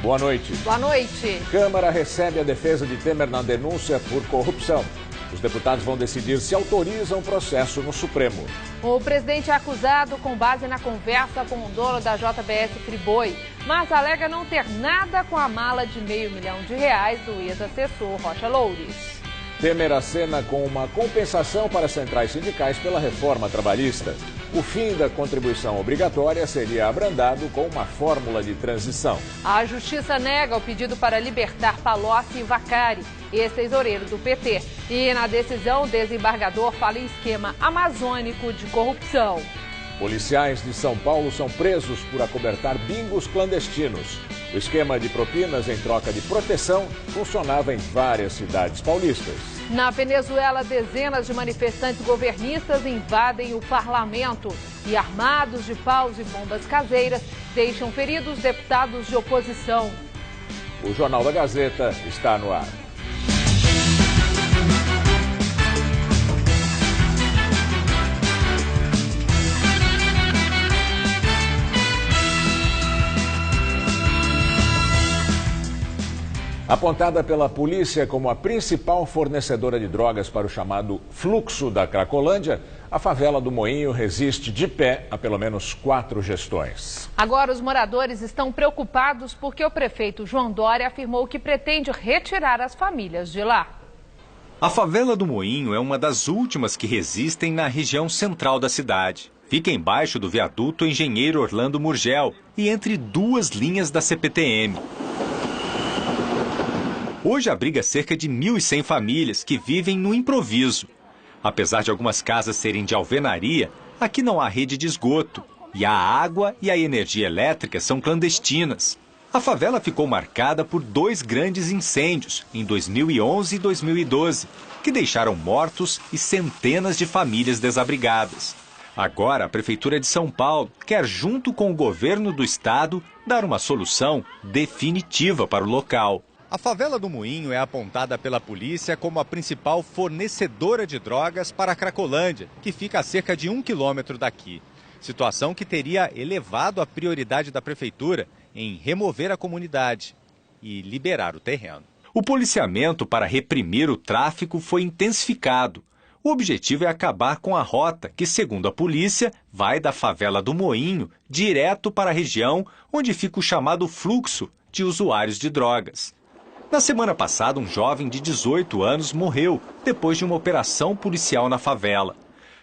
Boa noite. Boa noite. Câmara recebe a defesa de Temer na denúncia por corrupção. Os deputados vão decidir se autorizam o processo no Supremo. O presidente é acusado com base na conversa com o dono da JBS Friboi, mas alega não ter nada com a mala de R$500 mil do ex-assessor Rocha Loures. Temer acena com uma compensação para centrais sindicais pela reforma trabalhista. O fim da contribuição obrigatória seria abrandado com uma fórmula de transição. A Justiça nega o pedido para libertar Palocci e Vacari, ex-tesoureiro do PT. E na decisão, o desembargador fala em esquema amazônico de corrupção. Policiais de São Paulo são presos por acobertar bingos clandestinos. O esquema de propinas em troca de proteção funcionava em várias cidades paulistas. Na Venezuela, dezenas de manifestantes governistas invadem o parlamento e, armados de paus e bombas caseiras, deixam feridos deputados de oposição. O Jornal da Gazeta está no ar. Apontada pela polícia como a principal fornecedora de drogas para o chamado fluxo da Cracolândia, a favela do Moinho resiste de pé a pelo menos 4 gestões. Agora os moradores estão preocupados porque o prefeito João Dória afirmou que pretende retirar as famílias de lá. A favela do Moinho é uma das últimas que resistem na região central da cidade. Fica embaixo do viaduto Engenheiro Orlando Murgel e entre 2 linhas da CPTM. Hoje abriga cerca de 1.100 famílias que vivem no improviso. Apesar de algumas casas serem de alvenaria, aqui não há rede de esgoto. E a água e a energia elétrica são clandestinas. A favela ficou marcada por 2 grandes incêndios, em 2011 e 2012, que deixaram mortos e centenas de famílias desabrigadas. Agora, a Prefeitura de São Paulo quer, junto com o governo do estado, dar uma solução definitiva para o local. A favela do Moinho é apontada pela polícia como a principal fornecedora de drogas para a Cracolândia, que fica a cerca de 1 quilômetro daqui. Situação que teria elevado a prioridade da prefeitura em remover a comunidade e liberar o terreno. O policiamento para reprimir o tráfico foi intensificado. O objetivo é acabar com a rota que, segundo a polícia, vai da favela do Moinho direto para a região onde fica o chamado fluxo de usuários de drogas. Na semana passada, um jovem de 18 anos morreu depois de uma operação policial na favela.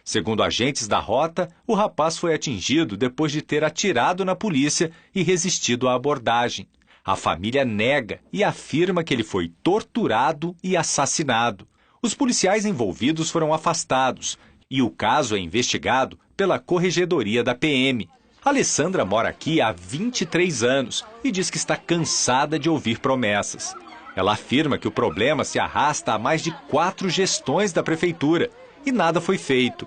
Segundo agentes da rota, o rapaz foi atingido depois de ter atirado na polícia e resistido à abordagem. A família nega e afirma que ele foi torturado e assassinado. Os policiais envolvidos foram afastados e o caso é investigado pela Corregedoria da PM. Alessandra mora aqui há 23 anos e diz que está cansada de ouvir promessas. Ela afirma que o problema se arrasta há mais de 4 gestões da prefeitura e nada foi feito.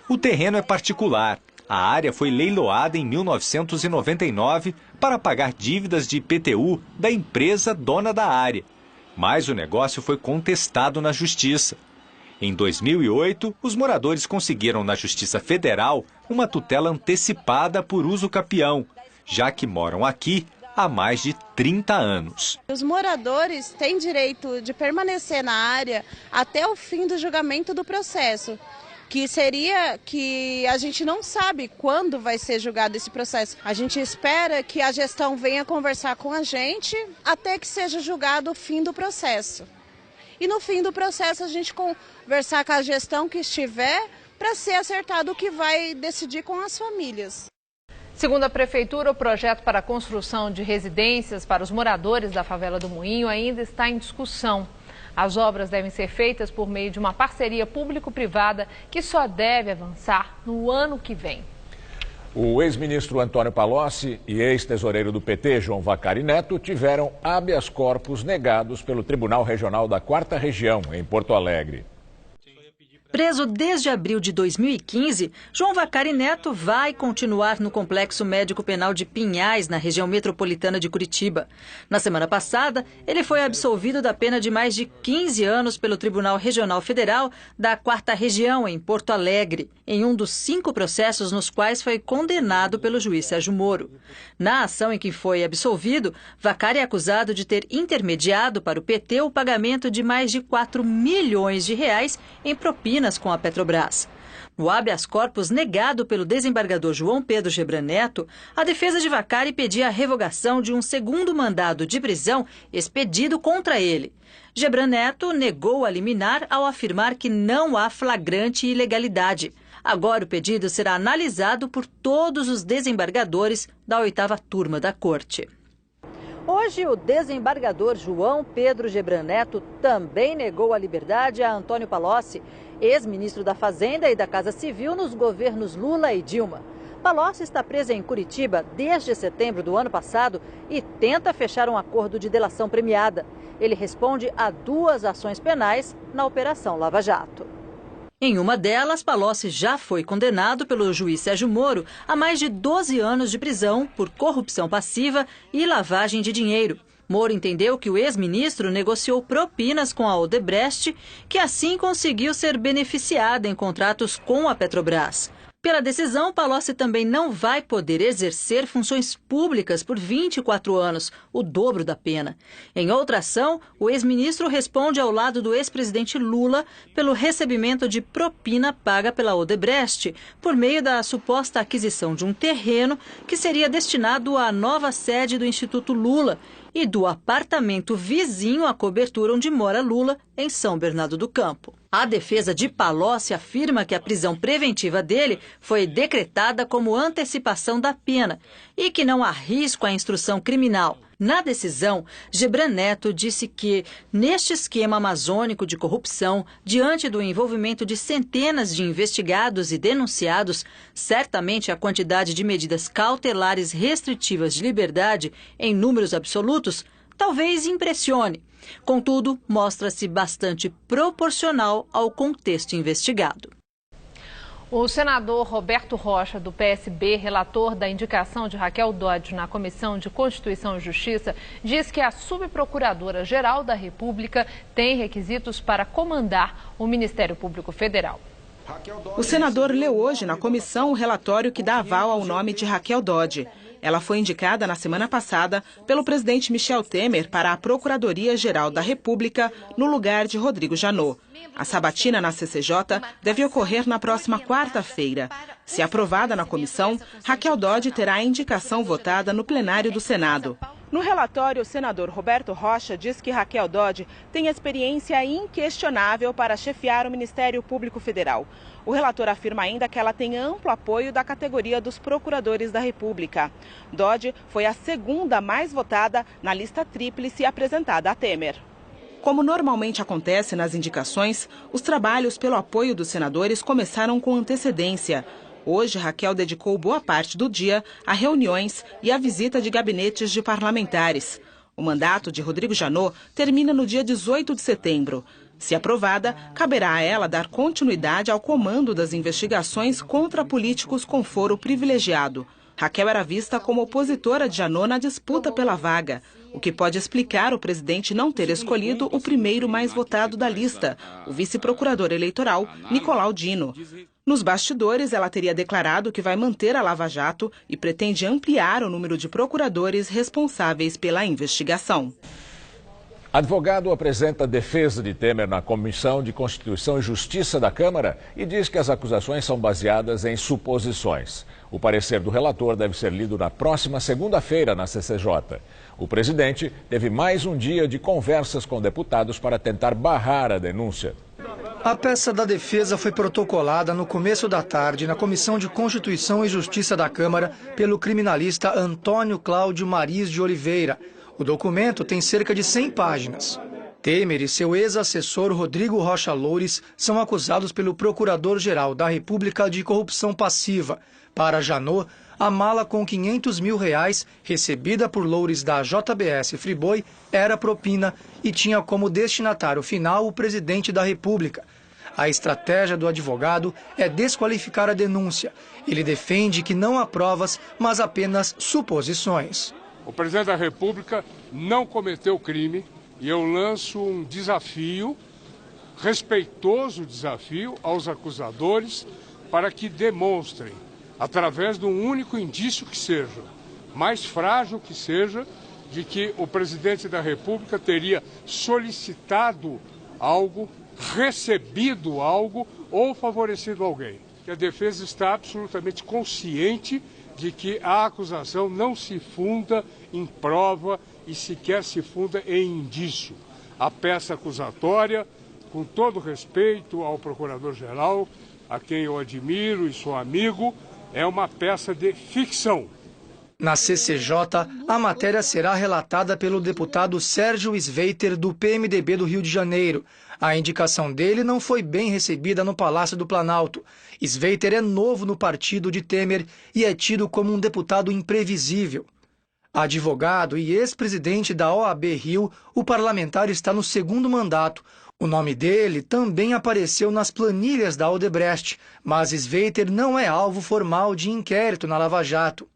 O terreno é particular. A área foi leiloada em 1999 para pagar dívidas de IPTU da empresa dona da área. Mas o negócio foi contestado na Justiça. Em 2008, os moradores conseguiram na Justiça Federal uma tutela antecipada por uso capião, já que moram aqui há mais de 30 anos. Os moradores têm direito de permanecer na área até o fim do julgamento do processo, que seria que a gente não sabe quando vai ser julgado esse processo. A gente espera que a gestão venha conversar com a gente até que seja julgado o fim do processo. E no fim do processo a gente conversar com a gestão que estiver para ser acertado o que vai decidir com as famílias. Segundo a Prefeitura, o projeto para a construção de residências para os moradores da favela do Moinho ainda está em discussão. As obras devem ser feitas por meio de uma parceria público-privada que só deve avançar no ano que vem. O ex-ministro Antônio Palocci e ex-tesoureiro do PT, João Vacari Neto, tiveram habeas corpus negados pelo Tribunal Regional da 4ª Região, em Porto Alegre. Preso desde abril de 2015, João Vacari Neto vai continuar no Complexo Médico Penal de Pinhais, na região metropolitana de Curitiba. Na semana passada, ele foi absolvido da pena de mais de 15 anos pelo Tribunal Regional Federal da 4ª Região, em Porto Alegre, em um dos 5 processos nos quais foi condenado pelo juiz Sérgio Moro. Na ação em que foi absolvido, Vacari é acusado de ter intermediado para o PT o pagamento de mais de 4 milhões de reais em propina com a Petrobras. No habeas corpus negado pelo desembargador João Pedro Gebran Neto, a defesa de Vacari pedia a revogação de um 2º mandado de prisão expedido contra ele. Gebran Neto negou a liminar ao afirmar que não há flagrante ilegalidade. Agora o pedido será analisado por todos os desembargadores da 8ª turma da Corte. Hoje, o desembargador João Pedro Gebran Neto também negou a liberdade a Antônio Palocci, ex-ministro da Fazenda e da Casa Civil nos governos Lula e Dilma. Palocci está preso em Curitiba desde setembro do ano passado e tenta fechar um acordo de delação premiada. Ele responde a 2 ações penais na Operação Lava Jato. Em uma delas, Palocci já foi condenado pelo juiz Sérgio Moro a mais de 12 anos de prisão por corrupção passiva e lavagem de dinheiro. Moro entendeu que o ex-ministro negociou propinas com a Odebrecht, que assim conseguiu ser beneficiada em contratos com a Petrobras. Pela decisão, Palocci também não vai poder exercer funções públicas por 24 anos, o dobro da pena. Em outra ação, o ex-ministro responde ao lado do ex-presidente Lula pelo recebimento de propina paga pela Odebrecht por meio da suposta aquisição de um terreno que seria destinado à nova sede do Instituto Lula e do apartamento vizinho à cobertura onde mora Lula, em São Bernardo do Campo. A defesa de Palocci afirma que a prisão preventiva dele foi decretada como antecipação da pena e que não há risco à instrução criminal. Na decisão, Gebran Neto disse que, neste esquema amazônico de corrupção, diante do envolvimento de centenas de investigados e denunciados, certamente a quantidade de medidas cautelares restritivas de liberdade em números absolutos talvez impressione. Contudo, mostra-se bastante proporcional ao contexto investigado. O senador Roberto Rocha, do PSB, relator da indicação de Raquel Dodge na Comissão de Constituição e Justiça, diz que a subprocuradora-geral da República tem requisitos para comandar o Ministério Público Federal. O senador leu hoje na comissão o relatório que dá aval ao nome de Raquel Dodge. Ela foi indicada na semana passada pelo presidente Michel Temer para a Procuradoria-Geral da República no lugar de Rodrigo Janot. A sabatina na CCJ deve ocorrer na próxima quarta-feira. Se aprovada na comissão, Raquel Dodge terá a indicação votada no plenário do Senado. No relatório, o senador Roberto Rocha diz que Raquel Dodge tem experiência inquestionável para chefiar o Ministério Público Federal. O relator afirma ainda que ela tem amplo apoio da categoria dos procuradores da República. Dodge foi a 2ª mais votada na lista tríplice apresentada a Temer. Como normalmente acontece nas indicações, os trabalhos pelo apoio dos senadores começaram com antecedência. Hoje, Raquel dedicou boa parte do dia a reuniões e a visita de gabinetes de parlamentares. O mandato de Rodrigo Janot termina no dia 18 de setembro. Se aprovada, caberá a ela dar continuidade ao comando das investigações contra políticos com foro privilegiado. Raquel era vista como opositora de Janot na disputa pela vaga, o que pode explicar o presidente não ter escolhido o primeiro mais votado da lista, o vice-procurador eleitoral, Nicolau Dino. Nos bastidores, ela teria declarado que vai manter a Lava Jato e pretende ampliar o número de procuradores responsáveis pela investigação. Advogado apresenta defesa de Temer na Comissão de Constituição e Justiça da Câmara e diz que as acusações são baseadas em suposições. O parecer do relator deve ser lido na próxima segunda-feira na CCJ. O presidente teve mais um dia de conversas com deputados para tentar barrar a denúncia. A peça da defesa foi protocolada no começo da tarde na Comissão de Constituição e Justiça da Câmara pelo criminalista Antônio Cláudio Mariz de Oliveira. O documento tem cerca de 100 páginas. Temer e seu ex-assessor Rodrigo Rocha Loures são acusados pelo Procurador-Geral da República de corrupção passiva. Para Janot, a mala com R$500 mil recebida por Loures da JBS Friboi era propina e tinha como destinatário final o presidente da República. A estratégia do advogado é desqualificar a denúncia. Ele defende que não há provas, mas apenas suposições. O presidente da República não cometeu crime e eu lanço um desafio, respeitoso desafio aos acusadores, para que demonstrem, através de um único indício que seja, mais frágil que seja, de que o presidente da República teria solicitado algo, recebido algo ou favorecido alguém. A defesa está absolutamente consciente de que a acusação não se funda em prova e sequer se funda em indício. A peça acusatória, com todo respeito ao procurador-geral, a quem eu admiro e sou amigo, é uma peça de ficção. Na CCJ, a matéria será relatada pelo deputado Sérgio Sveiter, do PMDB do Rio de Janeiro. A indicação dele não foi bem recebida no Palácio do Planalto. Sveiter é novo no partido de Temer e é tido como um deputado imprevisível. Advogado e ex-presidente da OAB Rio, o parlamentar está no segundo mandato. O nome dele também apareceu nas planilhas da Odebrecht, mas Sveiter não é alvo formal de inquérito na Lava Jato.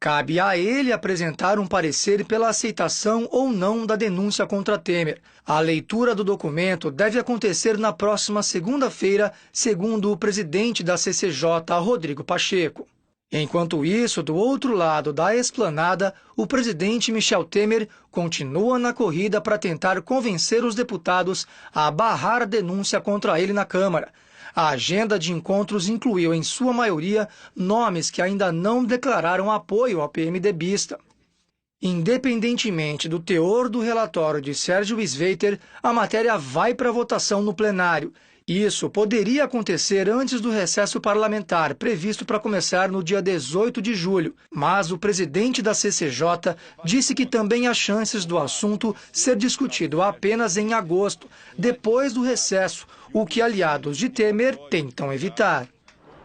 Cabe a ele apresentar um parecer pela aceitação ou não da denúncia contra Temer. A leitura do documento deve acontecer na próxima segunda-feira, segundo o presidente da CCJ, Rodrigo Pacheco. Enquanto isso, do outro lado da esplanada, o presidente Michel Temer continua na corrida para tentar convencer os deputados a barrar a denúncia contra ele na Câmara. A agenda de encontros incluiu, em sua maioria, nomes que ainda não declararam apoio ao PMDBista. Independentemente do teor do relatório de Sérgio Sveiter, a matéria vai para votação no plenário. Isso poderia acontecer antes do recesso parlamentar, previsto para começar no dia 18 de julho. Mas o presidente da CCJ disse que também há chances do assunto ser discutido apenas em agosto, depois do recesso, o que aliados de Temer tentam evitar.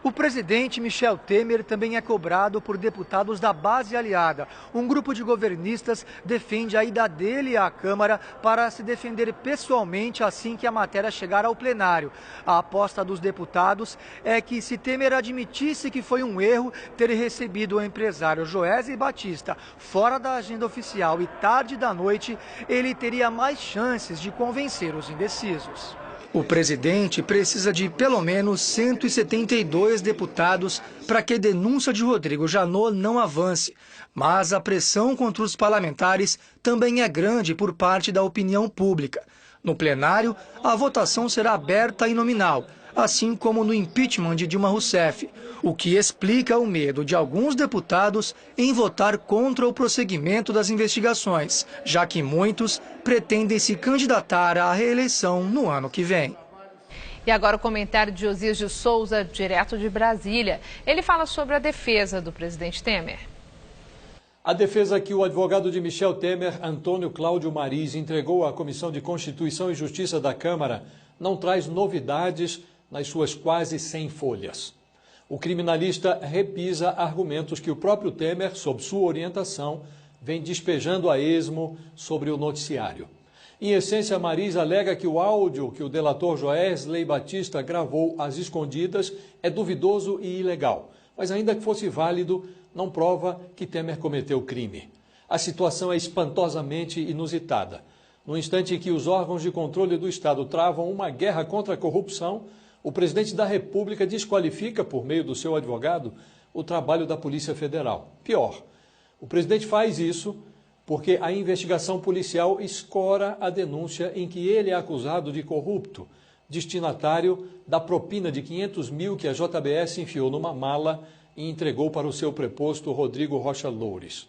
O presidente Michel Temer também é cobrado por deputados da base aliada. Um grupo de governistas defende a ida dele à Câmara para se defender pessoalmente assim que a matéria chegar ao plenário. A aposta dos deputados é que, se Temer admitisse que foi um erro ter recebido o empresário Joesley Batista fora da agenda oficial e tarde da noite, ele teria mais chances de convencer os indecisos. O presidente precisa de pelo menos 172 deputados para que a denúncia de Rodrigo Janot não avance. Mas a pressão contra os parlamentares também é grande por parte da opinião pública. No plenário, a votação será aberta e nominal, assim como no impeachment de Dilma Rousseff, o que explica o medo de alguns deputados em votar contra o prosseguimento das investigações, já que muitos pretendem se candidatar à reeleição no ano que vem. E agora o comentário de Josias de Souza, direto de Brasília. Ele fala sobre a defesa do presidente Temer. A defesa que o advogado de Michel Temer, Antônio Cláudio Mariz, entregou à Comissão de Constituição e Justiça da Câmara não traz novidades nas suas quase 100 folhas. O criminalista repisa argumentos que o próprio Temer, sob sua orientação, vem despejando a esmo sobre o noticiário. Em essência, Mariz alega que o áudio que o delator Joesley Batista gravou às escondidas é duvidoso e ilegal, mas ainda que fosse válido, não prova que Temer cometeu crime. A situação é espantosamente inusitada. No instante em que os órgãos de controle do Estado travam uma guerra contra a corrupção, o presidente da República desqualifica, por meio do seu advogado, o trabalho da Polícia Federal. Pior, o presidente faz isso porque a investigação policial escora a denúncia em que ele é acusado de corrupto, destinatário da propina de 500 mil que a JBS enfiou numa mala e entregou para o seu preposto Rodrigo Rocha Loures.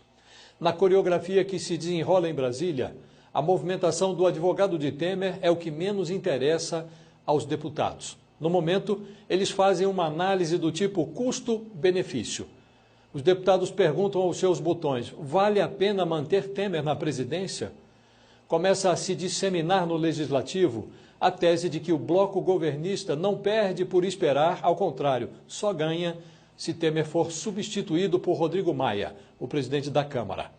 Na coreografia que se desenrola em Brasília, a movimentação do advogado de Temer é o que menos interessa aos deputados. No momento, eles fazem uma análise do tipo custo-benefício. Os deputados perguntam aos seus botões: vale a pena manter Temer na presidência? Começa a se disseminar no legislativo a tese de que o bloco governista não perde por esperar, ao contrário, só ganha se Temer for substituído por Rodrigo Maia, o presidente da Câmara.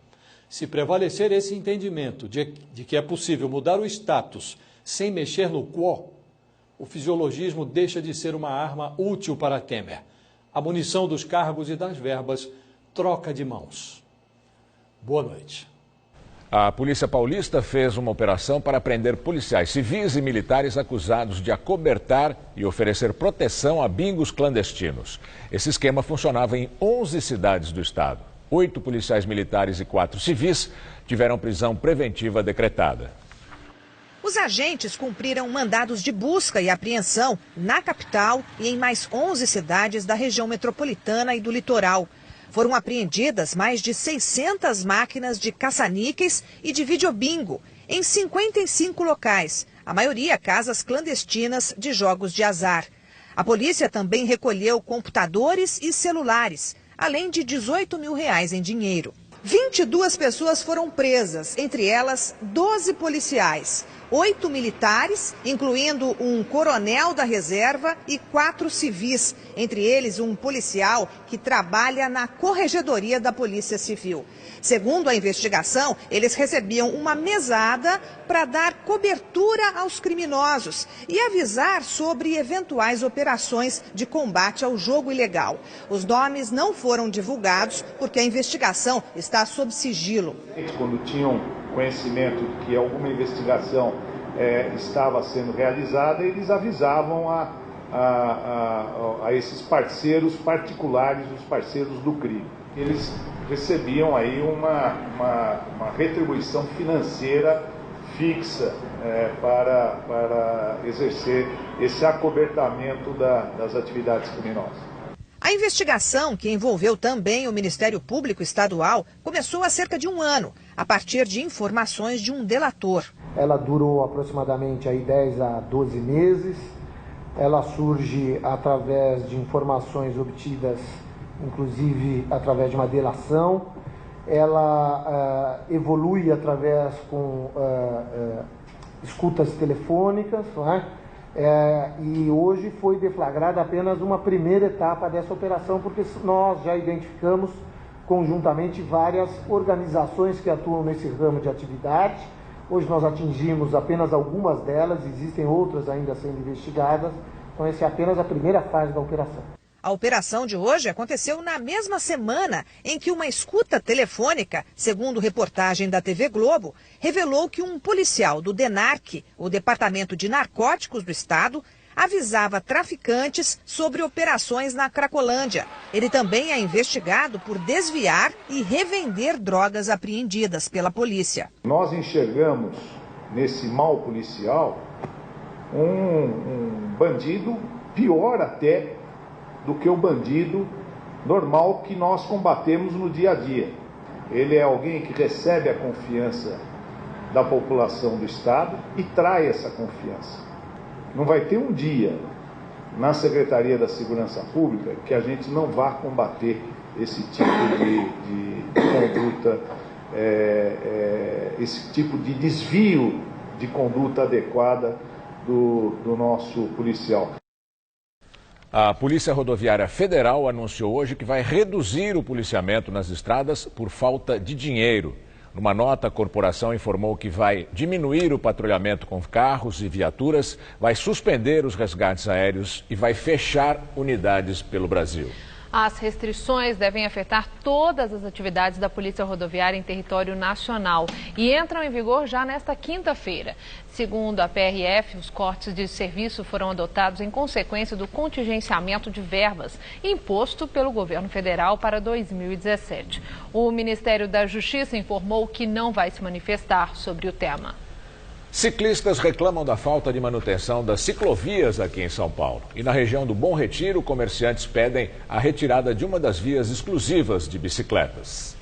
Se prevalecer esse entendimento de que é possível mudar o status sem mexer no quo, o fisiologismo deixa de ser uma arma útil para Temer. A munição dos cargos e das verbas troca de mãos. Boa noite. A Polícia Paulista fez uma operação para prender policiais civis e militares acusados de acobertar e oferecer proteção a bingos clandestinos. Esse esquema funcionava em 11 cidades do estado. 8 policiais militares e 4 civis tiveram prisão preventiva decretada. Os agentes cumpriram mandados de busca e apreensão na capital e em mais 11 cidades da região metropolitana e do litoral. Foram apreendidas mais de 600 máquinas de caça-níqueis e de videobingo em 55 locais, a maioria casas clandestinas de jogos de azar. A polícia também recolheu computadores e celulares, além de R$18 mil em dinheiro. 22 pessoas foram presas, entre elas 12 policiais, 8 militares, incluindo um coronel da reserva e 4 civis, entre eles um policial que trabalha na Corregedoria da Polícia Civil. Segundo a investigação, eles recebiam uma mesada para dar cobertura aos criminosos e avisar sobre eventuais operações de combate ao jogo ilegal. Os nomes não foram divulgados porque a investigação está sob sigilo. Quando tinham conhecimento de que alguma investigação estava sendo realizada, eles avisavam a esses parceiros particulares, os parceiros do crime. Eles recebiam aí uma retribuição financeira fixa para exercer esse acobertamento das atividades criminosas. A investigação, que envolveu também o Ministério Público Estadual, começou há cerca de um ano, a partir de informações de um delator. Ela durou aproximadamente aí 10 a 12 meses. Ela surge através de informações obtidas, inclusive através de uma delação. Ela evolui através com escutas telefônicas, não é? E hoje foi deflagrada apenas uma primeira etapa dessa operação, porque nós já identificamos conjuntamente várias organizações que atuam nesse ramo de atividade. Hoje nós atingimos apenas algumas delas, existem outras ainda sendo investigadas, então essa é apenas a primeira fase da operação. A operação de hoje aconteceu na mesma semana em que uma escuta telefônica, segundo reportagem da TV Globo, revelou que um policial do DENARC, o Departamento de Narcóticos do Estado, avisava traficantes sobre operações na Cracolândia. Ele também é investigado por desviar e revender drogas apreendidas pela polícia. Nós enxergamos nesse mal policial um bandido pior até do que o bandido normal que nós combatemos no dia a dia. Ele é alguém que recebe a confiança da população do Estado e trai essa confiança. Não vai ter um dia na Secretaria da Segurança Pública que a gente não vá combater esse tipo de conduta, esse tipo de desvio de conduta adequada do nosso policial. A Polícia Rodoviária Federal anunciou hoje que vai reduzir o policiamento nas estradas por falta de dinheiro. Numa nota, a corporação informou que vai diminuir o patrulhamento com carros e viaturas, vai suspender os resgates aéreos e vai fechar unidades pelo Brasil. As restrições devem afetar todas as atividades da Polícia Rodoviária em território nacional e entram em vigor já nesta quinta-feira. Segundo a PRF, os cortes de serviço foram adotados em consequência do contingenciamento de verbas imposto pelo governo federal para 2017. O Ministério da Justiça informou que não vai se manifestar sobre o tema. Ciclistas reclamam da falta de manutenção das ciclovias aqui em São Paulo. E na região do Bom Retiro, comerciantes pedem a retirada de uma das vias exclusivas de bicicletas.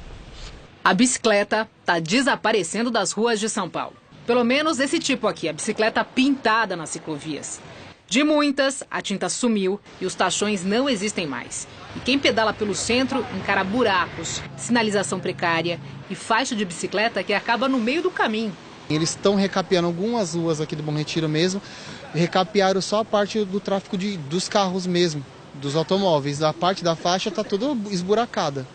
A bicicleta está desaparecendo das ruas de São Paulo. Pelo menos esse tipo aqui, a bicicleta pintada nas ciclovias. De muitas, a tinta sumiu e os tachões não existem mais. E quem pedala pelo centro encara buracos, sinalização precária e faixa de bicicleta que acaba no meio do caminho. Eles estão recapeando algumas ruas aqui do Bom Retiro mesmo, recapearam só a parte do tráfego dos carros mesmo, dos automóveis. A parte da faixa está toda esburacada.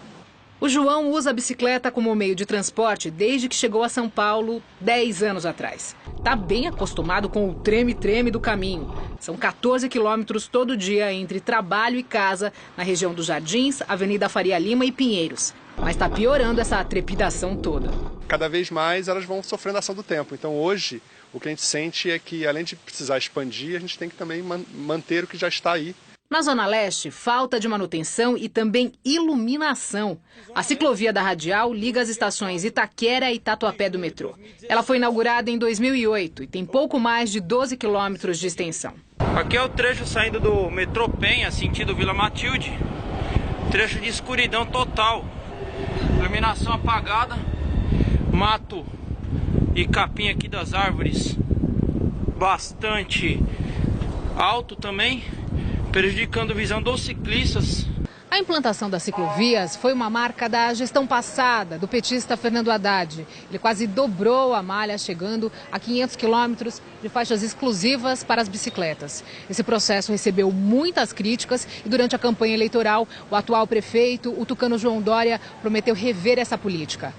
O João usa a bicicleta como meio de transporte desde que chegou a São Paulo 10 anos atrás. Está bem acostumado com o treme-treme do caminho. São 14 quilômetros todo dia entre trabalho e casa, na região dos Jardins, Avenida Faria Lima e Pinheiros. Mas está piorando essa trepidação toda. Cada vez mais elas vão sofrendo a ação do tempo. Então hoje o que a gente sente é que, além de precisar expandir, a gente tem que também manter o que já está aí. Na Zona Leste, falta de manutenção e também iluminação. A ciclovia da Radial liga as estações Itaquera e Tatuapé do metrô. Ela foi inaugurada em 2008 e tem pouco mais de 12 quilômetros de extensão. Aqui é o trecho saindo do metrô Penha, sentido Vila Matilde. Trecho de escuridão total. Iluminação apagada. Mato e capim aqui das árvores bastante alto também, prejudicando a visão dos ciclistas. A implantação das ciclovias foi uma marca da gestão passada, do petista Fernando Haddad. Ele quase dobrou a malha, chegando a 500 quilômetros de faixas exclusivas para as bicicletas. Esse processo recebeu muitas críticas e durante a campanha eleitoral, o atual prefeito, o tucano João Dória, prometeu rever essa política.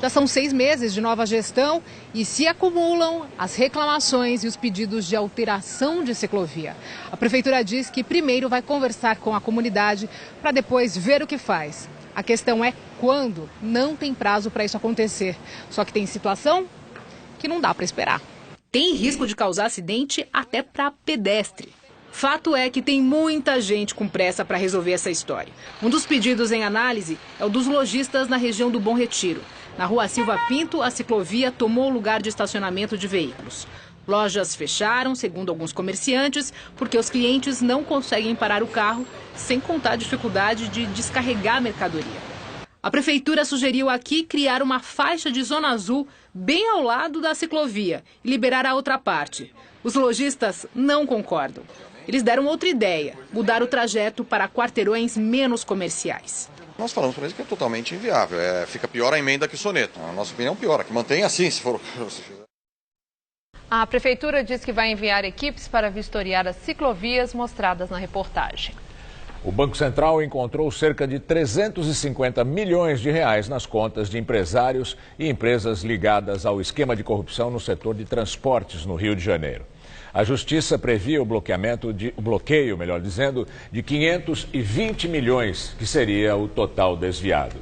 Já são 6 meses de nova gestão e se acumulam as reclamações e os pedidos de alteração de ciclovia. A prefeitura diz que primeiro vai conversar com a comunidade para depois ver o que faz. A questão é quando. Não tem prazo para isso acontecer. Só que tem situação que não dá para esperar. Tem risco de causar acidente até para pedestre. Fato é que tem muita gente com pressa para resolver essa história. Um dos pedidos em análise é o dos lojistas na região do Bom Retiro. Na Rua Silva Pinto, a ciclovia tomou o lugar de estacionamento de veículos. Lojas fecharam, segundo alguns comerciantes, porque os clientes não conseguem parar o carro, sem contar a dificuldade de descarregar a mercadoria. A prefeitura sugeriu aqui criar uma faixa de zona azul bem ao lado da ciclovia e liberar a outra parte. Os lojistas não concordam. Eles deram outra ideia, mudar o trajeto para quarteirões menos comerciais. Nós falamos para eles que é totalmente inviável, fica pior a emenda que o soneto. A nossa opinião piora, que mantenha assim, se for o caso. A prefeitura diz que vai enviar equipes para vistoriar as ciclovias mostradas na reportagem. O Banco Central encontrou cerca de 350 milhões de reais nas contas de empresários e empresas ligadas ao esquema de corrupção no setor de transportes no Rio de Janeiro. A Justiça previa o bloqueio, de 520 milhões, que seria o total desviado.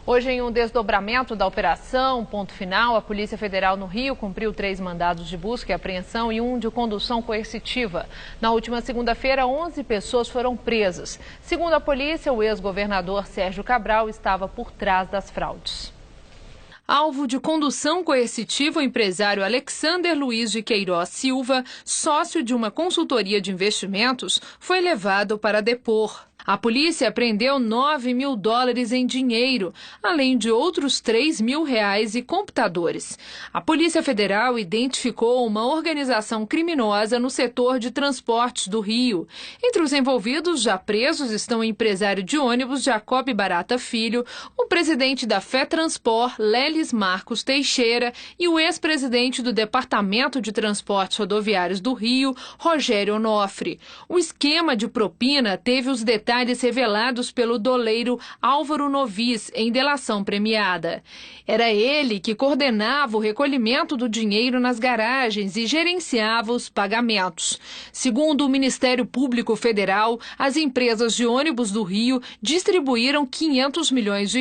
Hoje, em um desdobramento da operação Ponto Final, a Polícia Federal no Rio cumpriu 3 mandados de busca e apreensão e um de condução coercitiva. Na última segunda-feira, 11 pessoas foram presas. Segundo a polícia, o ex-governador Sérgio Cabral estava por trás das fraudes. Alvo de condução coercitiva, o empresário Alexander Luiz de Queiroz Silva, sócio de uma consultoria de investimentos, foi levado para depor. A polícia apreendeu $9 mil em dinheiro, além de outros R$3 mil e computadores. A Polícia Federal identificou uma organização criminosa no setor de transportes do Rio. Entre os envolvidos já presos estão o empresário de ônibus Jacob Barata Filho, o presidente da FETranspor, Lelis Marcos Teixeira, e o ex-presidente do Departamento de Transportes Rodoviários do Rio, Rogério Onofre. O esquema de propina teve os detalhes revelados pelo doleiro Álvaro Novis em delação premiada. Era ele que coordenava o recolhimento do dinheiro nas garagens e gerenciava os pagamentos. Segundo o Ministério Público Federal, as empresas de ônibus do Rio distribuíram R$500 milhões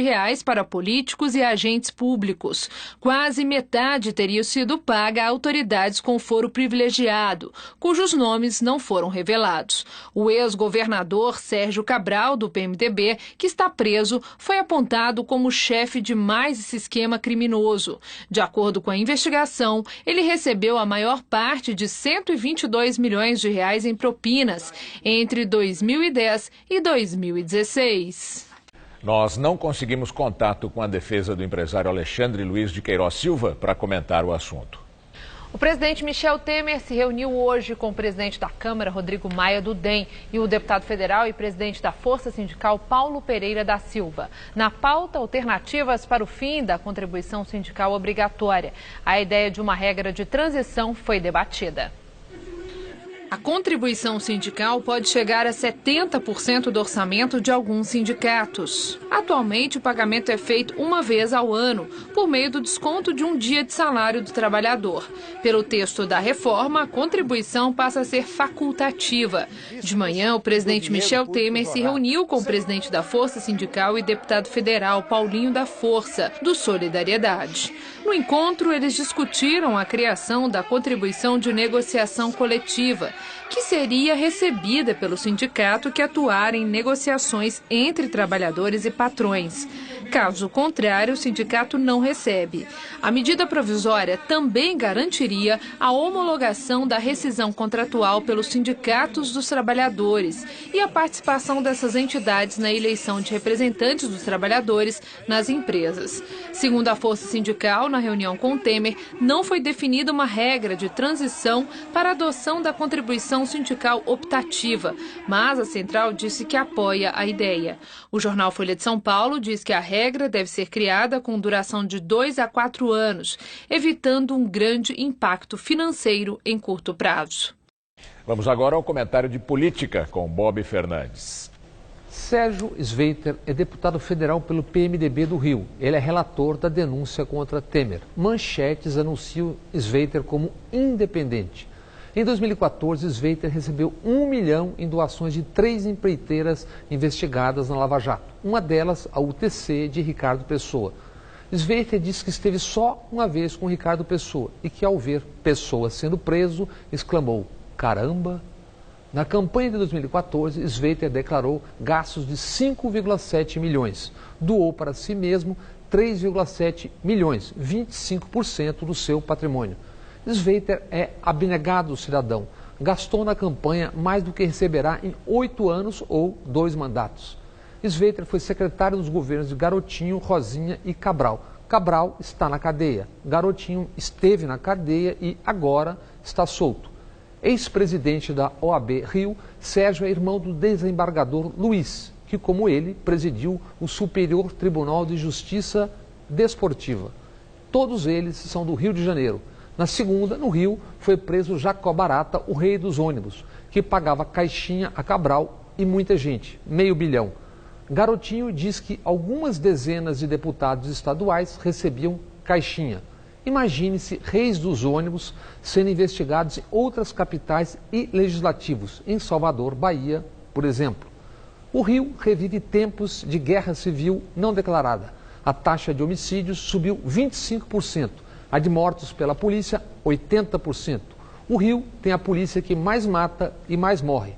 para políticos e agentes públicos. Quase metade teria sido paga a autoridades com foro privilegiado, cujos nomes não foram revelados. O ex-governador Sérgio Cabral, do PMDB, que está preso, foi apontado como chefe de mais esse esquema criminoso. De acordo com a investigação, ele recebeu a maior parte de R$122 milhões em propinas entre 2010 e 2016. Nós não conseguimos contato com a defesa do empresário Alexandre Luiz de Queiroz Silva para comentar o assunto. O presidente Michel Temer se reuniu hoje com o presidente da Câmara, Rodrigo Maia, do DEM, e o deputado federal e presidente da Força Sindical, Paulo Pereira da Silva. Na pauta, alternativas para o fim da contribuição sindical obrigatória. A ideia de uma regra de transição foi debatida. A contribuição sindical pode chegar a 70% do orçamento de alguns sindicatos. Atualmente, o pagamento é feito uma vez ao ano, por meio do desconto de um dia de salário do trabalhador. Pelo texto da reforma, a contribuição passa a ser facultativa. De manhã, o presidente Michel Temer se reuniu com o presidente da Força Sindical e deputado federal Paulinho da Força, do Solidariedade. No encontro, eles discutiram a criação da contribuição de negociação coletiva, que seria recebida pelo sindicato que atuar em negociações entre trabalhadores e patrões. Caso contrário, o sindicato não recebe. A medida provisória também garantiria a homologação da rescisão contratual pelos sindicatos dos trabalhadores e a participação dessas entidades na eleição de representantes dos trabalhadores nas empresas. Segundo a Força Sindical, na reunião com Temer, não foi definida uma regra de transição para a adoção da contribuição sindical optativa, mas a central disse que apoia a ideia. O jornal Folha de São Paulo diz que a regra deve ser criada com duração de 2 a 4 anos, evitando um grande impacto financeiro em curto prazo. Vamos agora ao comentário de política com Bob Fernandes. Sérgio Sveiter é deputado federal pelo PMDB do Rio. Ele é relator da denúncia contra Temer. Manchetes anunciam Sveiter como independente. Em 2014, Sveiter recebeu 1 milhão em doações de 3 empreiteiras investigadas na Lava Jato. Uma delas, a UTC de Ricardo Pessoa. Sveiter disse que esteve só uma vez com Ricardo Pessoa e que, ao ver Pessoa sendo preso, exclamou: "Caramba!". Na campanha de 2014, Sveiter declarou gastos de 5,7 milhões. Doou para si mesmo 3,7 milhões, 25% do seu patrimônio. Sveiter é abnegado cidadão. Gastou na campanha mais do que receberá em 8 anos ou 2 mandatos. Sveiter foi secretário dos governos de Garotinho, Rosinha e Cabral. Cabral está na cadeia. Garotinho esteve na cadeia e agora está solto. Ex-presidente da OAB Rio, Sérgio é irmão do desembargador Luiz, que, como ele, presidiu o Superior Tribunal de Justiça Desportiva. Todos eles são do Rio de Janeiro. Na segunda, no Rio, foi preso Jacó Barata, o rei dos ônibus, que pagava caixinha a Cabral e muita gente, 500 milhão. Garotinho diz que algumas dezenas de deputados estaduais recebiam caixinha. Imagine-se reis dos ônibus sendo investigados em outras capitais e legislativos, em Salvador, Bahia, por exemplo. O Rio revive tempos de guerra civil não declarada. A taxa de homicídios subiu 25%. A de mortos pela polícia, 80%. O Rio tem a polícia que mais mata e mais morre.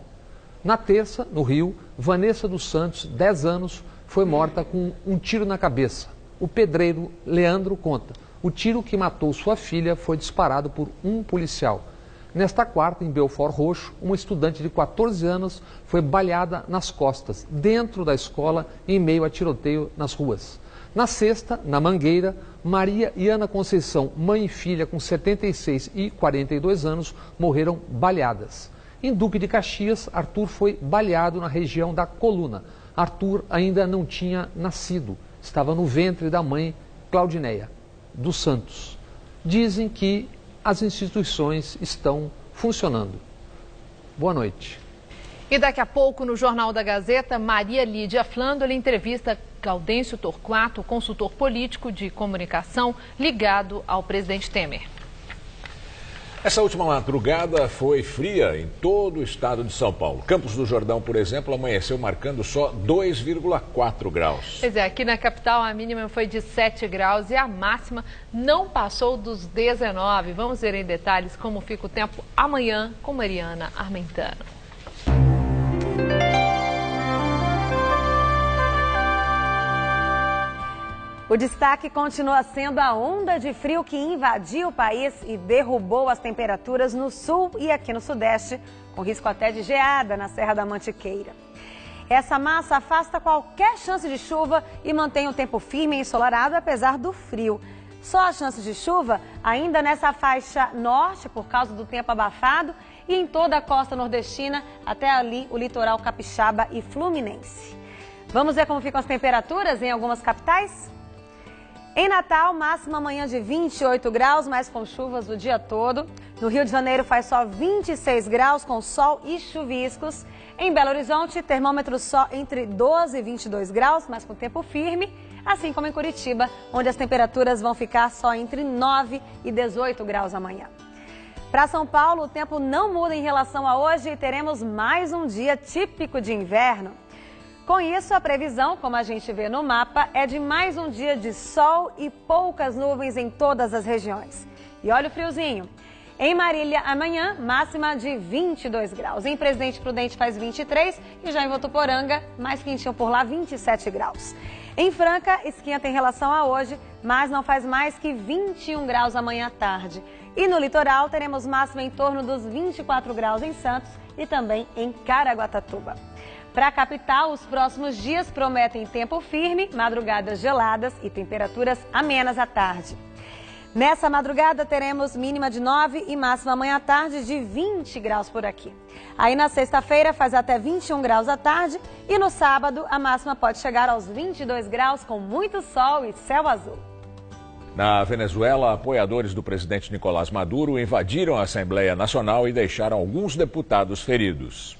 Na terça, no Rio, Vanessa dos Santos, 10 anos, foi morta com um tiro na cabeça. O pedreiro Leandro conta: o tiro que matou sua filha foi disparado por um policial. Nesta quarta, em Belfort Roxo, uma estudante de 14 anos foi baleada nas costas, dentro da escola, em meio a tiroteio nas ruas. Na sexta, na Mangueira, Maria e Ana Conceição, mãe e filha com 76 e 42 anos, morreram baleadas. Em Duque de Caxias, Arthur foi baleado na região da coluna. Arthur ainda não tinha nascido, estava no ventre da mãe, Claudineia dos Santos. Dizem que as instituições estão funcionando. Boa noite. E daqui a pouco, no Jornal da Gazeta, Maria Lídia Flandoli entrevista Gaudêncio Torquato, consultor político de comunicação ligado ao presidente Temer. Essa última madrugada foi fria em todo o estado de São Paulo. Campos do Jordão, por exemplo, amanheceu marcando só 2,4 graus. Pois é, aqui na capital a mínima foi de 7 graus e a máxima não passou dos 19. Vamos ver em detalhes como fica o tempo amanhã com Mariana Armentano. O destaque continua sendo a onda de frio que invadiu o país e derrubou as temperaturas no sul e aqui no sudeste, com risco até de geada na Serra da Mantiqueira. Essa massa afasta qualquer chance de chuva e mantém o tempo firme e ensolarado apesar do frio. Só as chances de chuva ainda nessa faixa norte por causa do tempo abafado e em toda a costa nordestina até ali o litoral capixaba e fluminense. Vamos ver como ficam as temperaturas em algumas capitais? Em Natal, máxima amanhã de 28 graus, mas com chuvas o dia todo. No Rio de Janeiro faz só 26 graus, com sol e chuviscos. Em Belo Horizonte, termômetro só entre 12 e 22 graus, mas com tempo firme. Assim como em Curitiba, onde as temperaturas vão ficar só entre 9 e 18 graus amanhã. Para São Paulo, o tempo não muda em relação a hoje e teremos mais um dia típico de inverno. Com isso, a previsão, como a gente vê no mapa, é de mais um dia de sol e poucas nuvens em todas as regiões. E olha o friozinho. Em Marília, amanhã, máxima de 22 graus. Em Presidente Prudente faz 23 e já em Votuporanga, mais quentinho por lá, 27 graus. Em Franca, esquenta em relação a hoje, mas não faz mais que 21 graus amanhã à tarde. E no litoral, teremos máxima em torno dos 24 graus em Santos e também em Caraguatatuba. Para a capital, os próximos dias prometem tempo firme, madrugadas geladas e temperaturas amenas à tarde. Nessa madrugada teremos mínima de 9 e máxima amanhã à tarde de 20 graus por aqui. Aí na sexta-feira faz até 21 graus à tarde e no sábado a máxima pode chegar aos 22 graus com muito sol e céu azul. Na Venezuela, apoiadores do presidente Nicolás Maduro invadiram a Assembleia Nacional e deixaram alguns deputados feridos.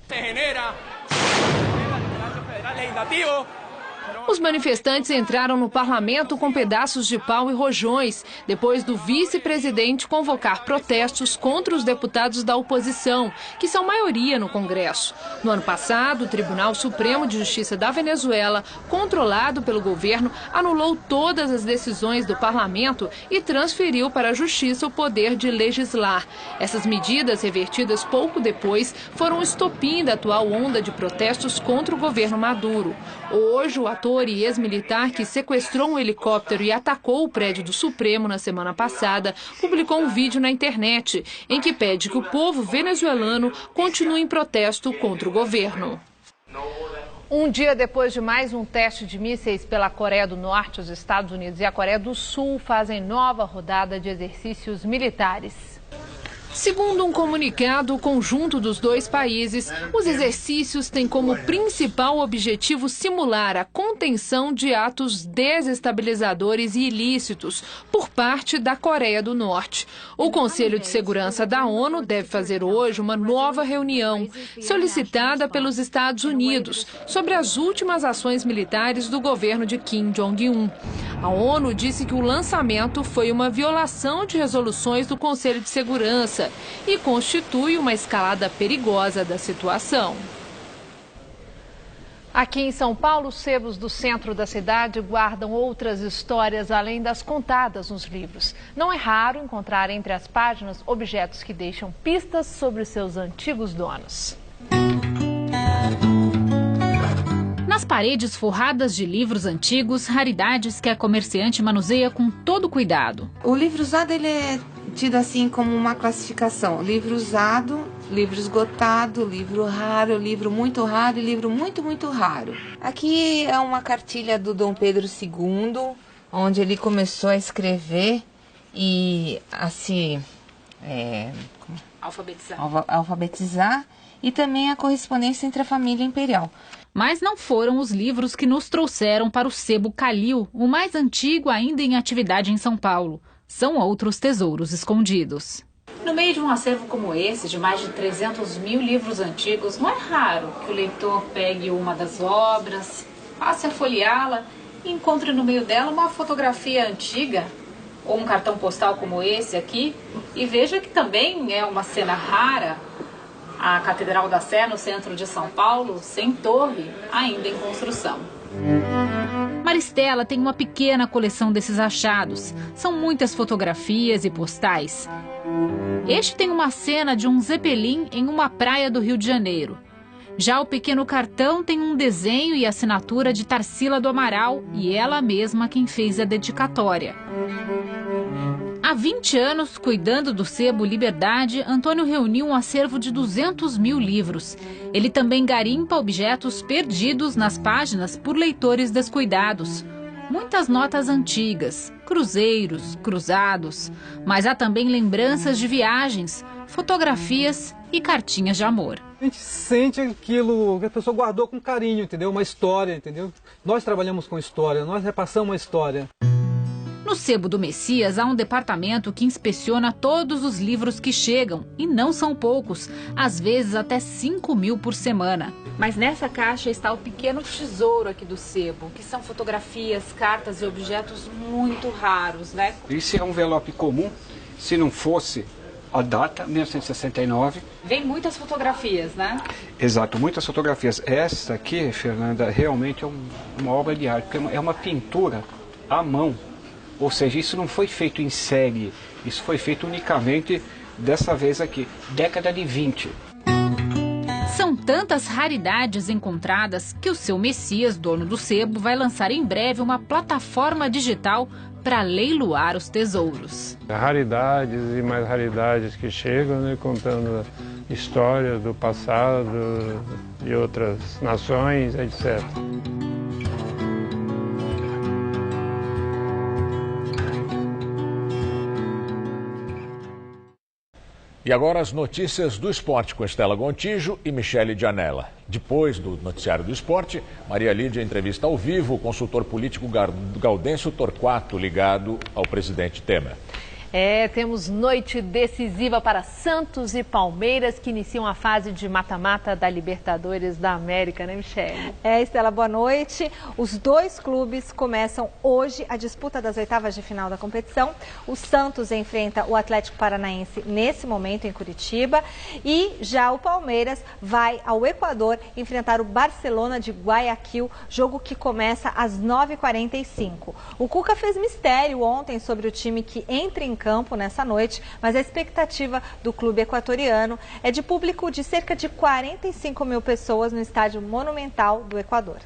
Os manifestantes entraram no parlamento com pedaços de pau e rojões, depois do vice-presidente convocar protestos contra os deputados da oposição, que são maioria no Congresso. No ano passado, o Tribunal Supremo de Justiça da Venezuela, controlado pelo governo, anulou todas as decisões do parlamento e transferiu para a Justiça o poder de legislar. Essas medidas, revertidas pouco depois, foram o estopim da atual onda de protestos contra o governo Maduro. Hoje, o ator e ex-militar que sequestrou um helicóptero e atacou o prédio do Supremo na semana passada, publicou um vídeo na internet em que pede que o povo venezuelano continue em protesto contra o governo. Um dia depois de mais um teste de mísseis pela Coreia do Norte, os Estados Unidos e a Coreia do Sul fazem nova rodada de exercícios militares. Segundo um comunicado conjunto dos dois países, os exercícios têm como principal objetivo simular a contenção de atos desestabilizadores e ilícitos por parte da Coreia do Norte. O Conselho de Segurança da ONU deve fazer hoje uma nova reunião, solicitada pelos Estados Unidos, sobre as últimas ações militares do governo de Kim Jong-un. A ONU disse que o lançamento foi uma violação de resoluções do Conselho de Segurança e constitui uma escalada perigosa da situação. Aqui em São Paulo, os sebos do centro da cidade guardam outras histórias além das contadas nos livros. Não é raro encontrar entre as páginas objetos que deixam pistas sobre seus antigos donos. Nas paredes forradas de livros antigos, raridades que a comerciante manuseia com todo cuidado. O livro usado ele é tido assim como uma classificação: livro usado, livro esgotado, livro raro, livro muito raro e livro muito, muito raro. Aqui é uma cartilha do Dom Pedro II, onde ele começou a escrever e a se alfabetizar, e também a correspondência entre a família imperial. Mas não foram os livros que nos trouxeram para o Sebo Calil, o mais antigo ainda em atividade em São Paulo. São outros tesouros escondidos. No meio de um acervo como esse, de mais de 300 mil livros antigos, não é raro que o leitor pegue uma das obras, passe a folheá-la e encontre no meio dela uma fotografia antiga, ou um cartão postal como esse aqui, e veja que também é uma cena rara. A Catedral da Sé, no centro de São Paulo, sem torre, ainda em construção. Maristela tem uma pequena coleção desses achados. São muitas fotografias e postais. Este tem uma cena de um Zeppelin em uma praia do Rio de Janeiro. Já o pequeno cartão tem um desenho e assinatura de Tarsila do Amaral, e ela mesma quem fez a dedicatória. Há 20 anos, cuidando do Sebo Liberdade, Antônio reuniu um acervo de 200 mil livros. Ele também garimpa objetos perdidos nas páginas por leitores descuidados. Muitas notas antigas, cruzeiros, cruzados, mas há também lembranças de viagens, fotografias e cartinhas de amor. A gente sente aquilo que a pessoa guardou com carinho, entendeu? Uma história, entendeu? Nós trabalhamos com história, nós repassamos uma história. No No sebo do Messias há um departamento que inspeciona todos os livros que chegam, e não são poucos, às vezes até 5.000 por semana. Mas nessa caixa está o pequeno tesouro aqui do sebo, que são fotografias, cartas e objetos muito raros, né? Isso é um envelope comum, se não fosse a data, 1969. Vem muitas fotografias, né? Exato, muitas fotografias. Essa aqui, Fernanda, realmente é uma obra de arte, porque é uma pintura à mão. Ou seja, isso não foi feito em série, isso foi feito unicamente dessa vez aqui, década de 20. São tantas raridades encontradas que o seu Messias, dono do sebo, vai lançar em breve uma plataforma digital para leiloar os tesouros. Raridades e mais raridades que chegam, né, contando histórias do passado, de outras nações, etc. E agora as notícias do esporte com Estela Gontijo e Michele Gianella. Depois do noticiário do esporte, Maria Lídia entrevista ao vivo o consultor político Gaudêncio Torquato, ligado ao presidente Temer. Temos noite decisiva para Santos e Palmeiras, que iniciam a fase de mata-mata da Libertadores da América, né, Michele? Estela, boa noite. Os dois clubes começam hoje a disputa das oitavas de final da competição. O Santos enfrenta o Atlético Paranaense nesse momento em Curitiba e já o Palmeiras vai ao Equador enfrentar o Barcelona de Guayaquil, jogo que começa às 9h45. O Cuca fez mistério ontem sobre o time que entra em campo nessa noite, mas a expectativa do clube equatoriano é de público de cerca de 45.000 pessoas no estádio Monumental do Equador.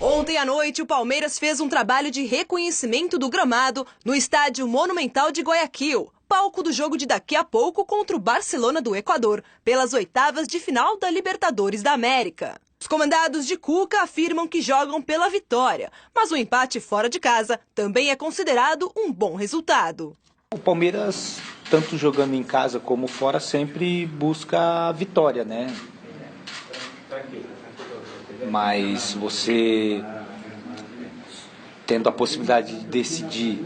Ontem à noite, o Palmeiras fez um trabalho de reconhecimento do gramado no estádio Monumental de Guayaquil, palco do jogo de daqui a pouco contra o Barcelona do Equador, pelas oitavas de final da Libertadores da América. Os comandados de Cuca afirmam que jogam pela vitória, mas o empate fora de casa também é considerado um bom resultado. O Palmeiras, tanto jogando em casa como fora, sempre busca a vitória, né? Mas você tendo a possibilidade de decidir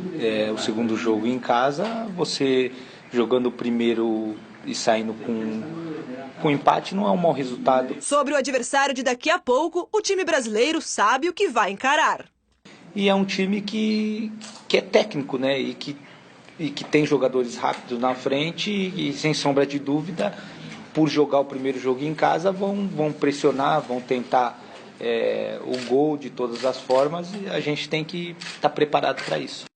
o segundo jogo em casa, você jogando o primeiro e saindo com empate não é um mau resultado. Sobre o adversário de daqui a pouco, o time brasileiro sabe o que vai encarar. E é um time que é técnico, né? E que tem jogadores rápidos na frente e sem sombra de dúvida, por jogar o primeiro jogo em casa, vão pressionar, vão tentar o gol de todas as formas e a gente tem que estar preparado para isso.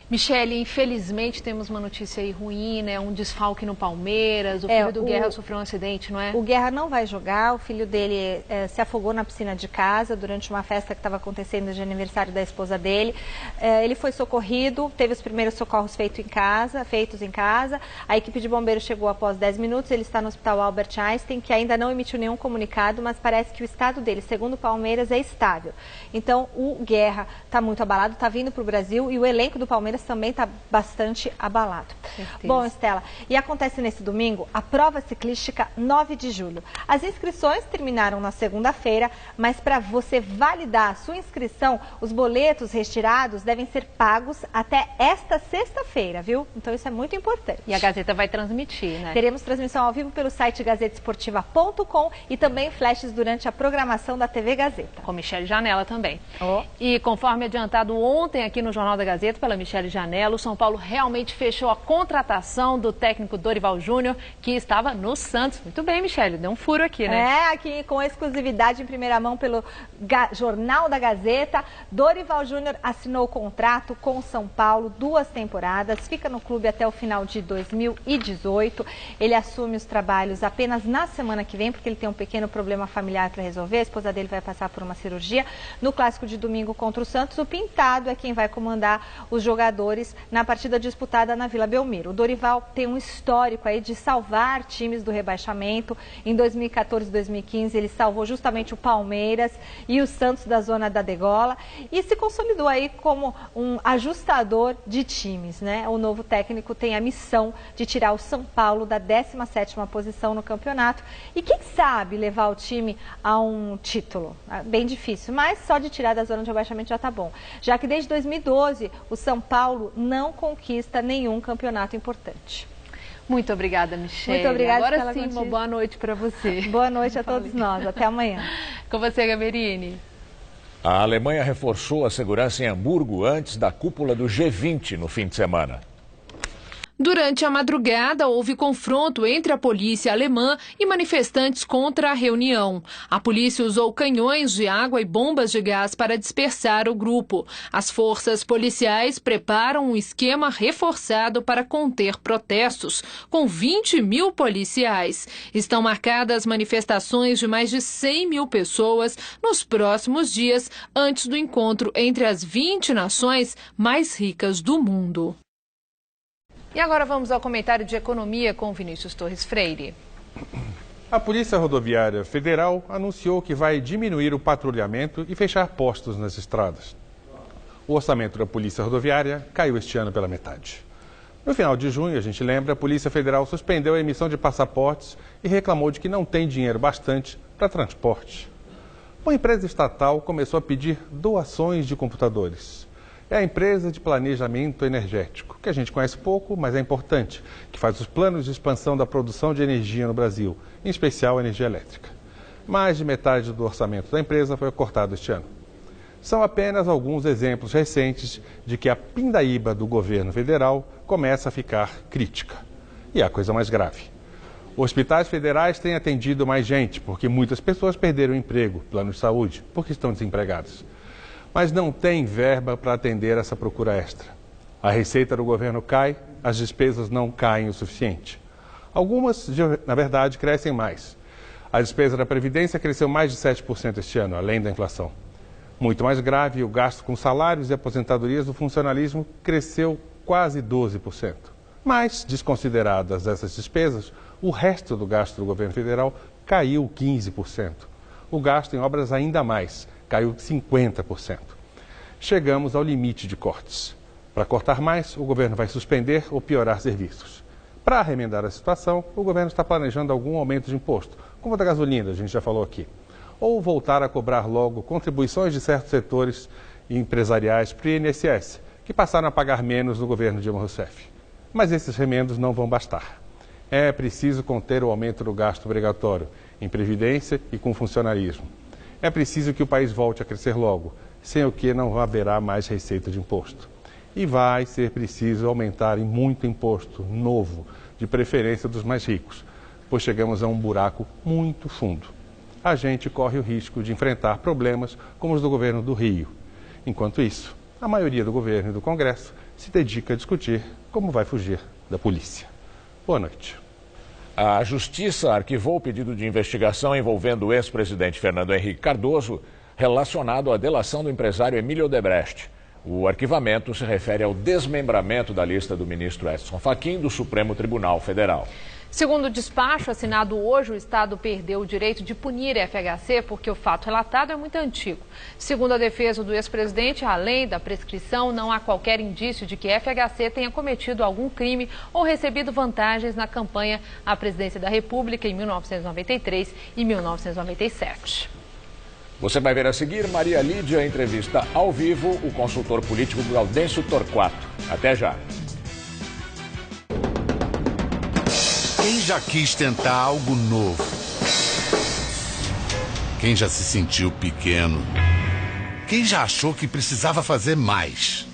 Michele, infelizmente temos uma notícia aí ruim, né? Um desfalque no Palmeiras, o filho do Guerra sofreu um acidente, não é? O Guerra não vai jogar, o filho dele se afogou na piscina de casa durante uma festa que estava acontecendo de aniversário da esposa dele. Ele foi socorrido, teve os primeiros socorros feitos em casa. A equipe de bombeiros chegou após 10 minutos, ele está no Hospital Albert Einstein, que ainda não emitiu nenhum comunicado, mas parece que o estado dele, segundo o Palmeiras, é estável. Então, o Guerra está muito abalado, está vindo para o Brasil e o elenco do Palmeiras também está bastante abalado. Bom, Estela, e acontece nesse domingo a prova ciclística 9 de julho. As inscrições terminaram na segunda-feira, mas para você validar a sua inscrição, os boletos retirados devem ser pagos até esta sexta-feira, viu? Então isso é muito importante. E a Gazeta vai transmitir, né? Teremos transmissão ao vivo pelo site gazetesportiva.com e também flashes durante a programação da TV Gazeta. Com Michele Gianella também. E conforme adiantado ontem aqui no Jornal da Gazeta pela Michele Gianella, o São Paulo realmente fechou a contratação do técnico Dorival Júnior, que estava no Santos. Muito bem, Michele, deu um furo aqui, né? Aqui com exclusividade em primeira mão pelo Jornal da Gazeta. Dorival Júnior assinou o contrato com o São Paulo, 2 temporadas, fica no clube até o final de 2018. Ele assume os trabalhos apenas na semana que vem, porque ele tem um pequeno problema familiar para resolver. A esposa dele vai passar por uma cirurgia. No clássico de domingo contra o Santos, o Pintado é quem vai comandar os jogadores na partida disputada na Vila Belmiro. Belmiro, o Dorival tem um histórico aí de salvar times do rebaixamento. Em 2014 e 2015 ele salvou justamente o Palmeiras e o Santos da zona da degola e se consolidou aí como um ajustador de times, né? O novo técnico tem a missão de tirar o São Paulo da 17ª posição no campeonato e quem sabe levar o time a um título. Bem difícil, mas só de tirar da zona de rebaixamento já tá bom. Já que desde 2012 o São Paulo não conquista nenhum campeonato importante. Muito obrigada, Michele. Muito obrigada. Agora sim, uma boa noite para você. Boa noite a todos nós. Até amanhã. Com você, Gaberini. A Alemanha reforçou a segurança em Hamburgo antes da cúpula do G20 no fim de semana. Durante a madrugada, houve confronto entre a polícia alemã e manifestantes contra a reunião. A polícia usou canhões de água e bombas de gás para dispersar o grupo. As forças policiais preparam um esquema reforçado para conter protestos, com 20 mil policiais. Estão marcadas manifestações de mais de 100 mil pessoas nos próximos dias, antes do encontro entre as 20 nações mais ricas do mundo. E agora vamos ao comentário de economia com Vinícius Torres Freire. A Polícia Rodoviária Federal anunciou que vai diminuir o patrulhamento e fechar postos nas estradas. O orçamento da Polícia Rodoviária caiu este ano pela metade. No final de junho, a gente lembra, a Polícia Federal suspendeu a emissão de passaportes e reclamou de que não tem dinheiro bastante para transporte. Uma empresa estatal começou a pedir doações de computadores. É a empresa de planejamento energético, que a gente conhece pouco, mas é importante, que faz os planos de expansão da produção de energia no Brasil, em especial energia elétrica. Mais de metade do orçamento da empresa foi cortado este ano. São apenas alguns exemplos recentes de que a pindaíba do governo federal começa a ficar crítica. E há coisa mais grave. Hospitais federais têm atendido mais gente, porque muitas pessoas perderam o emprego, plano de saúde, porque estão desempregados. Mas não tem verba para atender essa procura extra. A receita do governo cai, as despesas não caem o suficiente. Algumas, na verdade, crescem mais. A despesa da Previdência cresceu mais de 7% este ano, além da inflação. Muito mais grave, o gasto com salários e aposentadorias do funcionalismo cresceu quase 12%. Mas, desconsideradas essas despesas, o resto do gasto do governo federal caiu 15%. O gasto em obras ainda mais, caiu 50%. Chegamos ao limite de cortes. Para cortar mais, o governo vai suspender ou piorar serviços. Para remendar a situação, o governo está planejando algum aumento de imposto, como o da gasolina, a gente já falou aqui. Ou voltar a cobrar logo contribuições de certos setores empresariais para o INSS, que passaram a pagar menos no governo Dilma Rousseff. Mas esses remendos não vão bastar. É preciso conter o aumento do gasto obrigatório em previdência e com funcionarismo. É preciso que o país volte a crescer logo, sem o que não haverá mais receita de imposto. E vai ser preciso aumentar em muito imposto novo, de preferência dos mais ricos, pois chegamos a um buraco muito fundo. A gente corre o risco de enfrentar problemas como os do governo do Rio. Enquanto isso, a maioria do governo e do Congresso se dedica a discutir como vai fugir da polícia. Boa noite. A Justiça arquivou o pedido de investigação envolvendo o ex-presidente Fernando Henrique Cardoso, relacionado à delação do empresário Emílio Odebrecht. O arquivamento se refere ao desmembramento da lista do ministro Edson Fachin do Supremo Tribunal Federal. Segundo o despacho assinado hoje, o Estado perdeu o direito de punir a FHC porque o fato relatado é muito antigo. Segundo a defesa do ex-presidente, além da prescrição, não há qualquer indício de que a FHC tenha cometido algum crime ou recebido vantagens na campanha à presidência da República em 1993 e 1997. Você vai ver a seguir, Maria Lídia entrevista ao vivo o consultor político Gaudêncio Torquato. Até já. Quem já quis tentar algo novo? Quem já se sentiu pequeno? Quem já achou que precisava fazer mais?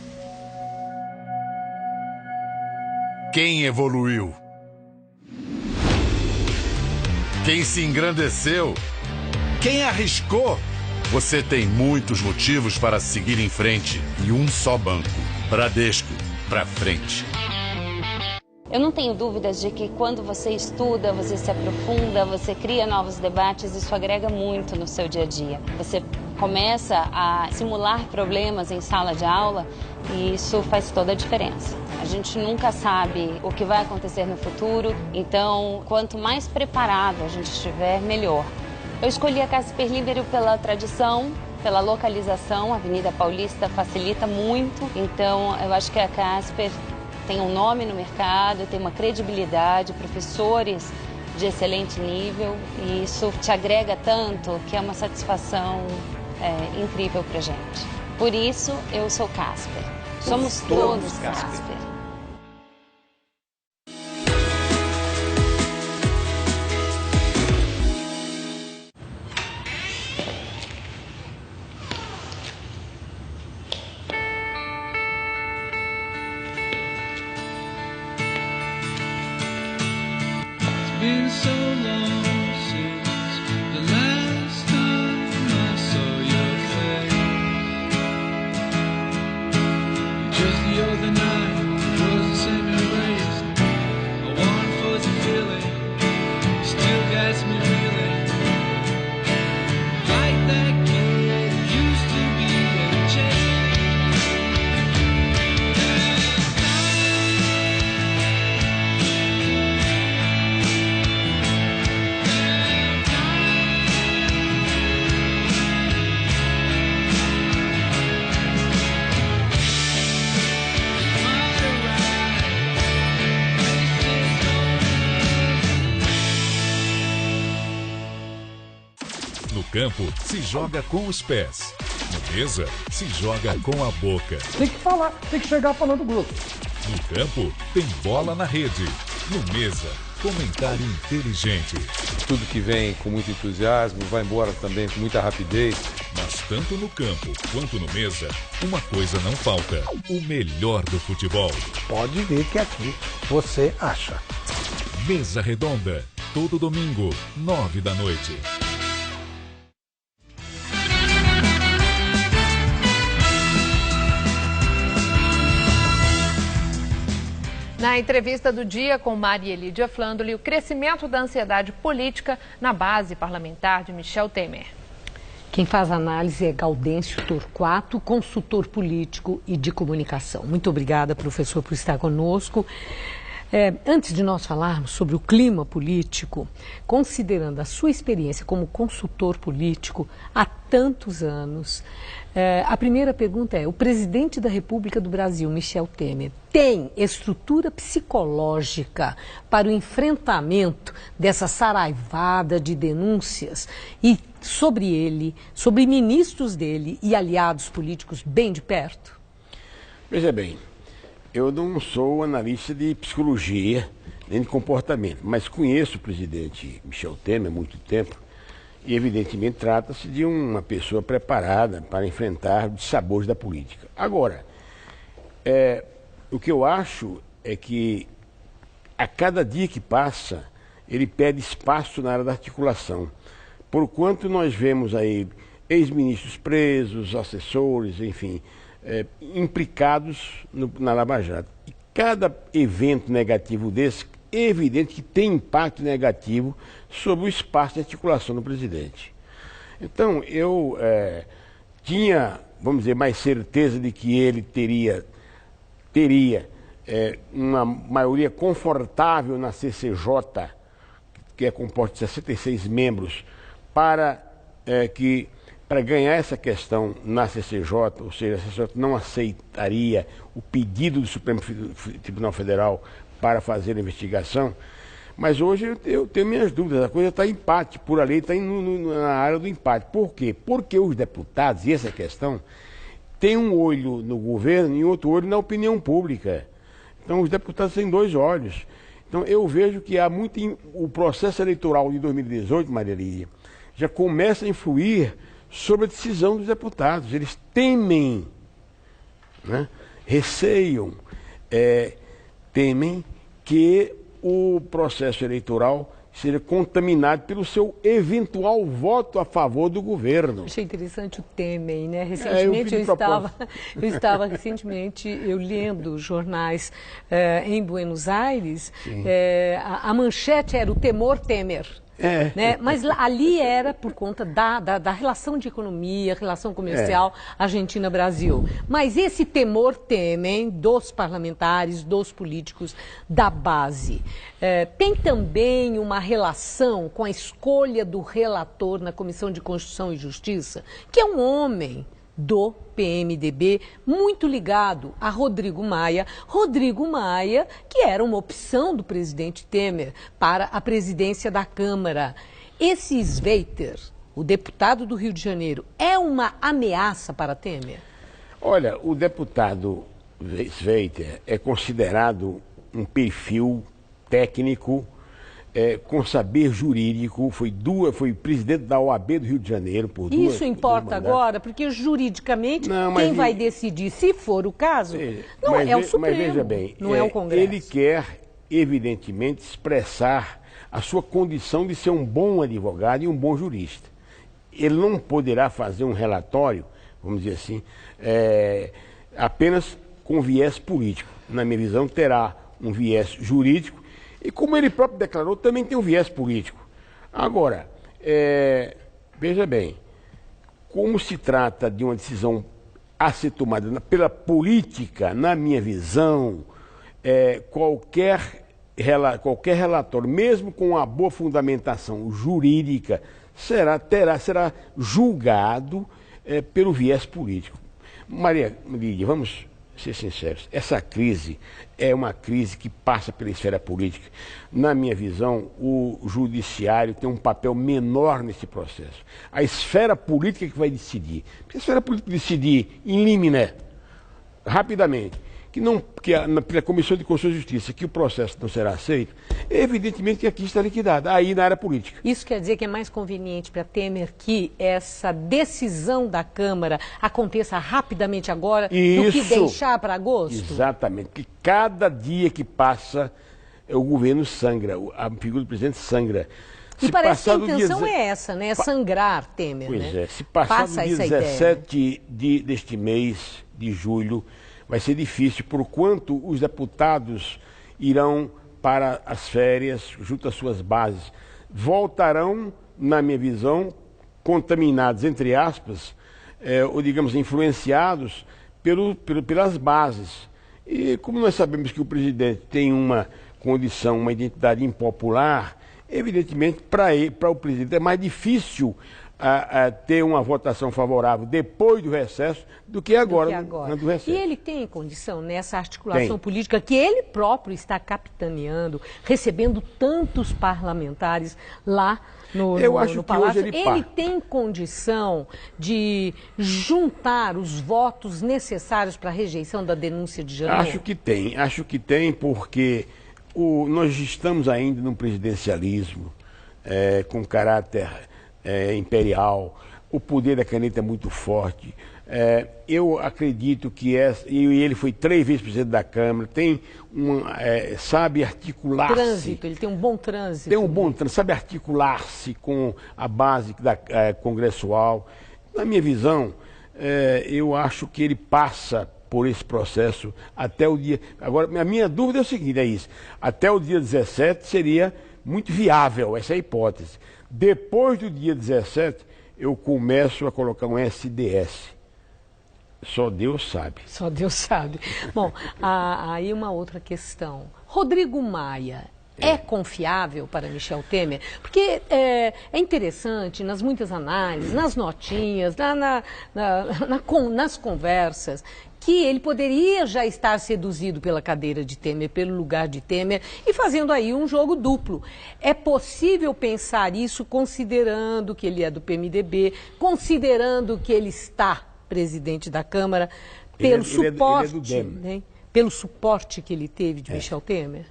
Quem evoluiu? Quem se engrandeceu? Quem arriscou? Você tem muitos motivos para seguir em frente e um só banco. Bradesco, pra frente. Eu não tenho dúvidas de que quando você estuda, você se aprofunda, você cria novos debates, isso agrega muito no seu dia a dia. Você começa a simular problemas em sala de aula, e isso faz toda a diferença. A gente nunca sabe o que vai acontecer no futuro, então quanto mais preparado a gente estiver, melhor. Eu escolhi a Casper Libero pela tradição, pela localização. A Avenida Paulista facilita muito, então eu acho que a Casper tem um nome no mercado, tem uma credibilidade, professores de excelente nível, e isso te agrega tanto que é uma satisfação incrível pra gente. Por isso, eu sou Casper. Somos todos Casper. Been so long since the last time I saw your face. Just the other night was the same embrace. A warm fuzzy feeling still gets me reeling. Like that kid used to be a chase. No campo, se joga com os pés. Na mesa, se joga com a boca. Tem que falar, tem que chegar falando gol. No campo, tem bola na rede. No mesa, comentário inteligente. Tudo que vem com muito entusiasmo, vai embora também com muita rapidez. Mas tanto no campo quanto no mesa, uma coisa não falta: o melhor do futebol. Pode vir que aqui você acha. Mesa Redonda, todo domingo, 9 da noite. Na entrevista do dia com Maria Lídia Flandoli, o crescimento da ansiedade política na base parlamentar de Michel Temer. Quem faz a análise é Gaudêncio Torquato, consultor político e de comunicação. Muito obrigada, professor, por estar conosco. Antes de nós falarmos sobre o clima político, considerando a sua experiência como consultor político há tantos anos, a primeira pergunta é: o presidente da República do Brasil, Michel Temer, tem estrutura psicológica para o enfrentamento dessa saraivada de denúncias e sobre ele, sobre ministros dele e aliados políticos bem de perto? Veja bem, eu não sou analista de psicologia nem de comportamento, mas conheço o presidente Michel Temer há muito tempo e, evidentemente, trata-se de uma pessoa preparada para enfrentar os dissabores da política. Agora, o que eu acho é que, a cada dia que passa, ele perde espaço na área da articulação. Porquanto nós vemos aí ex-ministros presos, assessores, enfim, implicados na Lava Jato. E cada evento negativo desse, é evidente que tem impacto negativo sobre o espaço de articulação do presidente. Então, eu tinha, vamos dizer, mais certeza de que ele teria uma maioria confortável na CCJ, que é composta de 66 membros, para ganhar essa questão na CCJ, ou seja, a CCJ não aceitaria o pedido do Supremo Tribunal Federal para fazer a investigação, mas hoje eu tenho minhas dúvidas, a coisa está em empate, por ali está na área do empate. Por quê? Porque os deputados, e essa é a questão, têm um olho no governo e outro olho na opinião pública. Então os deputados têm dois olhos. Então eu vejo que há muito, o processo eleitoral de 2018, Maria Lídia, já começa a influir sobre a decisão dos deputados. Eles temem, né? Receiam, temem que o processo eleitoral seja contaminado pelo seu eventual voto a favor do governo. Achei interessante o temem, né? Recentemente eu estava recentemente lendo jornais em Buenos Aires, a manchete era o temor Temer. Né? Mas ali era por conta da relação de economia, relação comercial Argentina-Brasil. Mas esse temor temem dos parlamentares, dos políticos da base. Tem também uma relação com a escolha do relator na Comissão de Constituição e Justiça, que é um homem do PMDB, muito ligado a Rodrigo Maia. Rodrigo Maia, que era uma opção do presidente Temer para a presidência da Câmara. Esse Sveiter, o deputado do Rio de Janeiro, é uma ameaça para Temer? Olha, o deputado Sveiter é considerado um perfil técnico, com saber jurídico, foi presidente da OAB do Rio de Janeiro por duas. Isso importa agora, porque juridicamente quem vai decidir, se for o caso, não é o Supremo, mas veja bem, não é o Congresso. Ele quer, evidentemente, expressar a sua condição de ser um bom advogado e um bom jurista. Ele não poderá fazer um relatório, vamos dizer assim, apenas com viés político. Na minha visão, terá um viés jurídico. E como ele próprio declarou, também tem um viés político. Agora, veja bem, como se trata de uma decisão a ser tomada pela política, na minha visão, qualquer relatório, mesmo com uma boa fundamentação jurídica, será julgado pelo viés político. Maria Lídia, vamos ser sinceros, essa crise é uma crise que passa pela esfera política. Na minha visão, o judiciário tem um papel menor nesse processo. A esfera política que vai decidir. Porque a esfera política decidir in limine, rapidamente, pela Comissão de Constituição e Justiça, que o processo não será aceito, evidentemente que aqui está liquidada, aí na área política. Isso quer dizer que é mais conveniente para Temer que essa decisão da Câmara aconteça rapidamente agora do que deixar para agosto? Exatamente, que cada dia que passa, o governo sangra, a figura do presidente sangra. E parece que a intenção é essa, né? É sangrar Temer, pois né? Se passar do dia 17 deste mês de julho, vai ser difícil, por quanto os deputados irão para as férias, junto às suas bases. Voltarão, na minha visão, contaminados, entre aspas, ou digamos, influenciados pelas bases. E como nós sabemos que o presidente tem uma condição, uma identidade impopular, evidentemente, para o presidente é mais difícil ter uma votação favorável depois do recesso do que agora. Do recesso. E ele tem condição nessa articulação política que ele próprio está capitaneando, recebendo tantos parlamentares lá no Palácio. Ele tem condição de juntar os votos necessários para a rejeição da denúncia de janeiro? Acho que tem porque nós estamos ainda num presidencialismo com caráter imperial, o poder da caneta é muito forte. Eu acredito que ele foi 3 vezes presidente da Câmara, sabe articular-se. Ele tem um bom trânsito. Sabe articular-se com a base congressual. Na minha visão, eu acho que ele passa por esse processo até o dia... Agora, a minha dúvida é o seguinte, até o dia 17 seria muito viável essa hipótese. Depois do dia 17, eu começo a colocar um SDS. Só Deus sabe. Só Deus sabe. Bom, aí uma outra questão. Rodrigo Maia é confiável para Michel Temer? Porque é interessante, nas muitas análises, nas notinhas, nas conversas, que ele poderia já estar seduzido pela cadeira de Temer, pelo lugar de Temer, e fazendo aí um jogo duplo. É possível pensar isso considerando que ele é do PMDB, considerando que ele está presidente da Câmara, pelo suporte que ele teve de Michel Temer?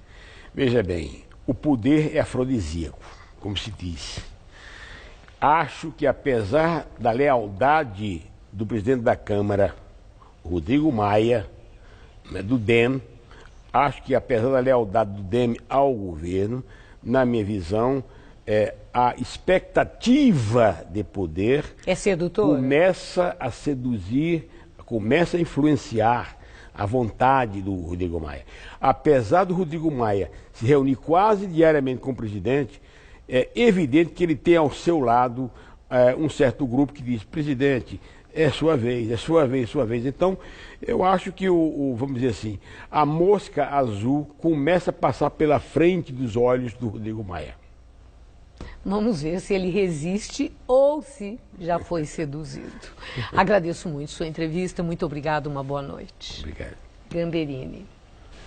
Veja bem, o poder é afrodisíaco, como se diz. Acho que apesar da lealdade do presidente da Câmara, Rodrigo Maia, do DEM, acho que apesar da lealdade do DEM ao governo, na minha visão, a expectativa de poder começa a seduzir, começa a influenciar a vontade do Rodrigo Maia. Apesar do Rodrigo Maia se reunir quase diariamente com o presidente, é evidente que ele tem ao seu lado um certo grupo que diz: presidente, é sua vez, é sua vez, é sua vez. Então, eu acho que, vamos dizer assim, a mosca azul começa a passar pela frente dos olhos do Rodrigo Maia. Vamos ver se ele resiste ou se já foi seduzido. Agradeço muito sua entrevista, muito obrigado, uma boa noite. Obrigado. Gamberini.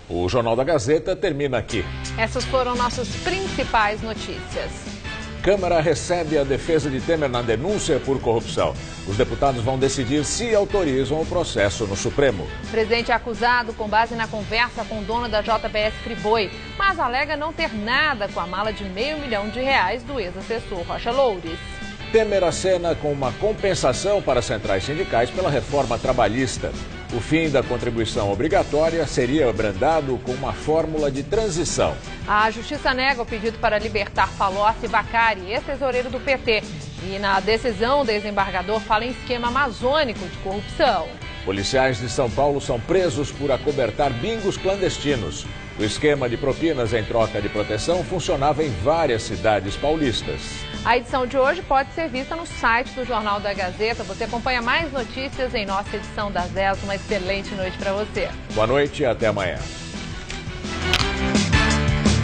O Jornal da Gazeta termina aqui. Essas foram nossas principais notícias. Câmara recebe a defesa de Temer na denúncia por corrupção. Os deputados vão decidir se autorizam o processo no Supremo. O presidente é acusado com base na conversa com o dono da JBS Friboi, mas alega não ter nada com a mala de R$500 milhão do ex-assessor Rocha Loures. Temer acena com uma compensação para centrais sindicais pela reforma trabalhista. O fim da contribuição obrigatória seria brandado com uma fórmula de transição. A Justiça nega o pedido para libertar Palocci Bacari, ex-tesoureiro do PT. E na decisão, o desembargador fala em esquema amazônico de corrupção. Policiais de São Paulo são presos por acobertar bingos clandestinos. O esquema de propinas em troca de proteção funcionava em várias cidades paulistas. A edição de hoje pode ser vista no site do Jornal da Gazeta. Você acompanha mais notícias em nossa edição das 10. Uma excelente noite para você. Boa noite e até amanhã.